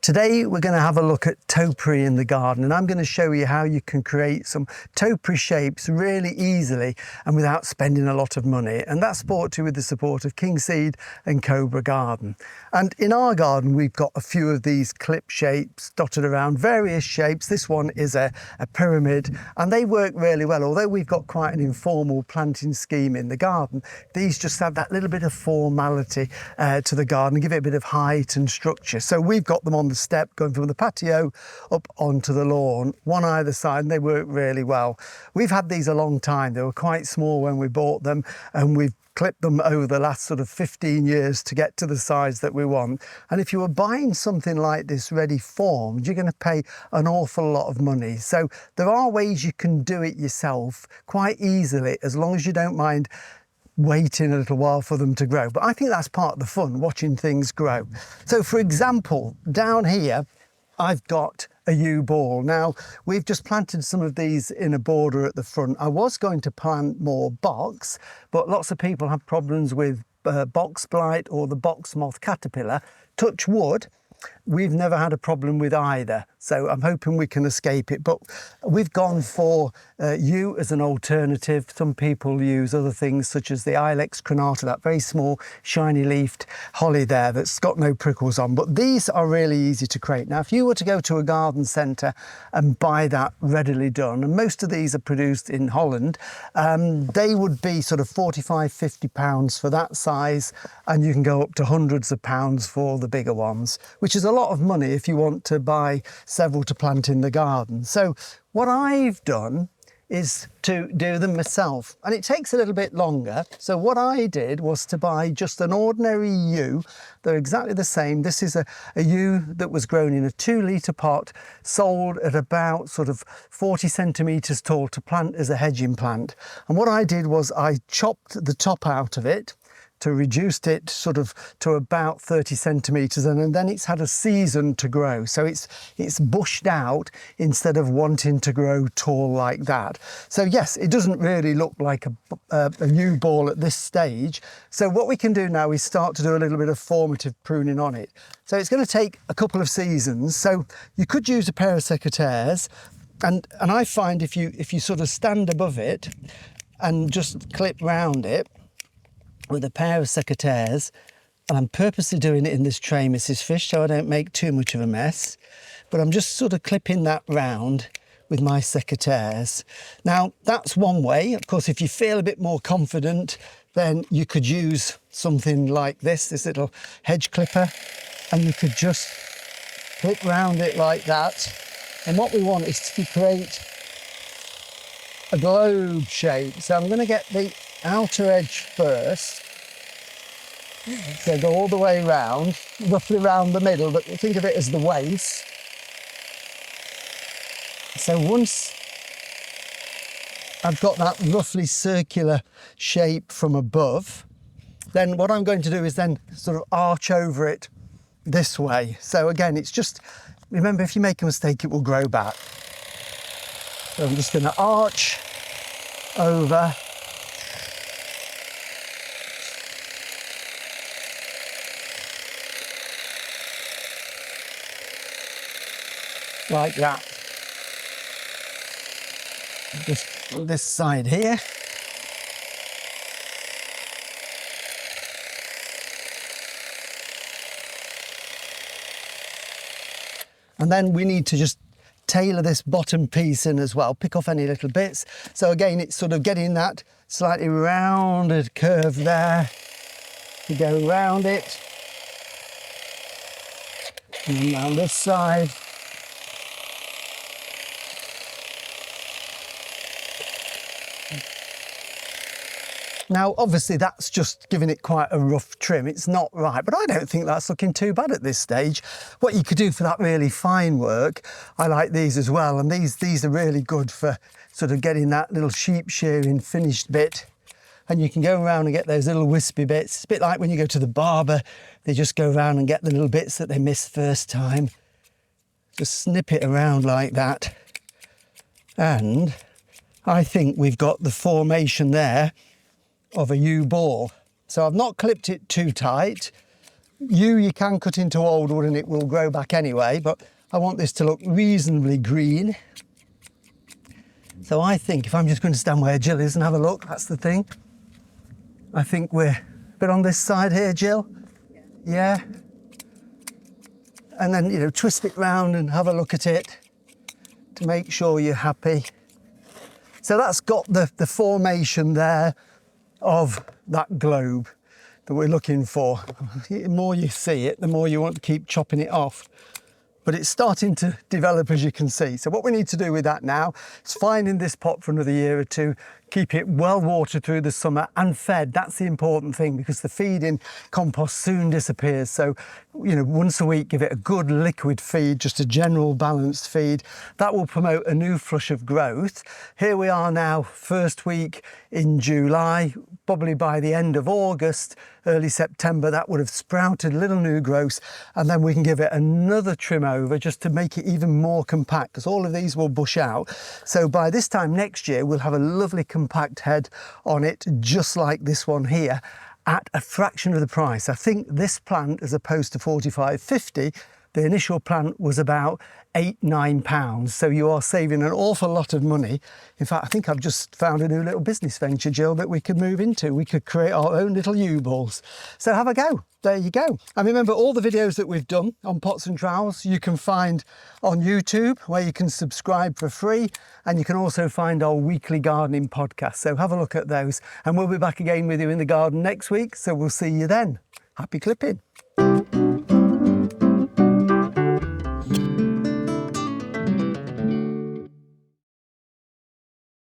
Today we're going to have a look at topiary in the garden, and I'm going to show you how you can create some topiary shapes really easily and without spending a lot of money, and that's brought to you with the support of King Seed and Cobra Garden. And in our garden we've got a few of these clip shapes dotted around, various shapes. This one is a pyramid, and they work really well. Although we've got quite an informal planting scheme in the garden, these just have that little bit of formality to the garden and give it a bit of height and structure. So we've got them on the step going from the patio up onto the lawn, one either side, and they work really well. We've had these a long time. They were quite small when we bought them, and we've clipped them over the last sort of 15 years to get to the size that we want. And if you were buying something like this ready formed, you're going to pay an awful lot of money. So there are ways you can do it yourself quite easily, as long as you don't mind waiting a little while for them to grow. But I think that's part of the fun, watching things grow. So for example, down here I've got a U-ball. Now we've just planted some of these in a border at the front. I was going to plant more box, but lots of people have problems with box blight or the box moth caterpillar. Touch wood, we've never had a problem with either, so I'm hoping we can escape it. But we've gone for yew as an alternative. Some people use other things such as the Ilex crenata, that very small shiny leafed holly there that's got no prickles on, but these are really easy to create. Now if you were to go to a garden centre and buy that readily done, and most of these are produced in Holland, they would be sort of £45–50 for that size, and you can go up to hundreds of pounds for the bigger ones, which is a lot of money if you want to buy several to plant in the garden. So what I've done is to do them myself, and it takes a little bit longer. So what I did was to buy just an ordinary yew. They're exactly the same. This is a yew that was grown in a 2-litre pot, sold at about sort of 40 centimetres tall to plant as a hedging plant. And what I did was I chopped the top out of it to reduce it sort of to about 30 centimetres, and then it's had a season to grow. So it's bushed out instead of wanting to grow tall like that. So yes, it doesn't really look like a new ball at this stage. So what we can do now is start to do a little bit of formative pruning on it. So it's going to take a couple of seasons. So you could use a pair of secateurs, and I find if you sort of stand above it and just clip round it with a pair of secateurs, and I'm purposely doing it in this tray, Mrs. Fish, so I don't make too much of a mess, but I'm just sort of clipping that round with my secateurs. Now that's one way. Of course, if you feel a bit more confident, then you could use something like this little hedge clipper, and you could just clip round it like that. And what we want is to create a globe shape. So I'm going to get the outer edge first, so go all the way round, roughly round the middle, but think of it as the waist. So once I've got that roughly circular shape from above, then what I'm going to do is then sort of arch over it this way. So again, it's just, remember, if you make a mistake, it will grow back. So I'm just going to arch over. Like that. Just this side here. And then we need to just tailor this bottom piece in as well, pick off any little bits. So again, it's sort of getting that slightly rounded curve there. You go around it. And around this side. Now, obviously, that's just giving it quite a rough trim. It's not right, but I don't think that's looking too bad at this stage. What you could do for that really fine work, I like these as well, and these are really good for sort of getting that little sheep shearing finished bit. And you can go around and get those little wispy bits. It's a bit like when you go to the barber, they just go around and get the little bits that they missed first time. Just snip it around like that. And I think we've got the formation there of a U ball. So I've not clipped it too tight, You can cut into old wood and it will grow back anyway, but I want this to look reasonably green. So I think if I'm just going to stand where Jill is and have a look, that's the thing. I think we're a bit on this side here, Jill. Yeah. And then, you know, twist it round and have a look at it to make sure you're happy. So that's got the formation there of that globe that we're looking for. The more you see it, the more you want to keep chopping it off. But it's starting to develop, as you can see. So what we need to do with that now is finding this pot for another year or two, keep it well watered through the summer and fed. That's the important thing, because the feed in compost soon disappears. So, you know, once a week, give it a good liquid feed, just a general balanced feed. That will promote a new flush of growth. Here we are now, first week in July. Probably by the end of August, early September, that would have sprouted little new growths, and then we can give it another trim over just to make it even more compact, because all of these will bush out. So by this time next year, we'll have a lovely compact head on it, just like this one here, at a fraction of the price. I think this plant, as opposed to 45.50, the initial plant was about £8–9. So you are saving an awful lot of money. In fact, I think I've just found a new little business venture, Jill, that we could move into. We could create our own little U-balls. So have a go. There you go. And remember, all the videos that we've done on pots and trowels, you can find on YouTube, where you can subscribe for free. And you can also find our weekly gardening podcast. So have a look at those. And we'll be back again with you in the garden next week. So we'll see you then. Happy clipping.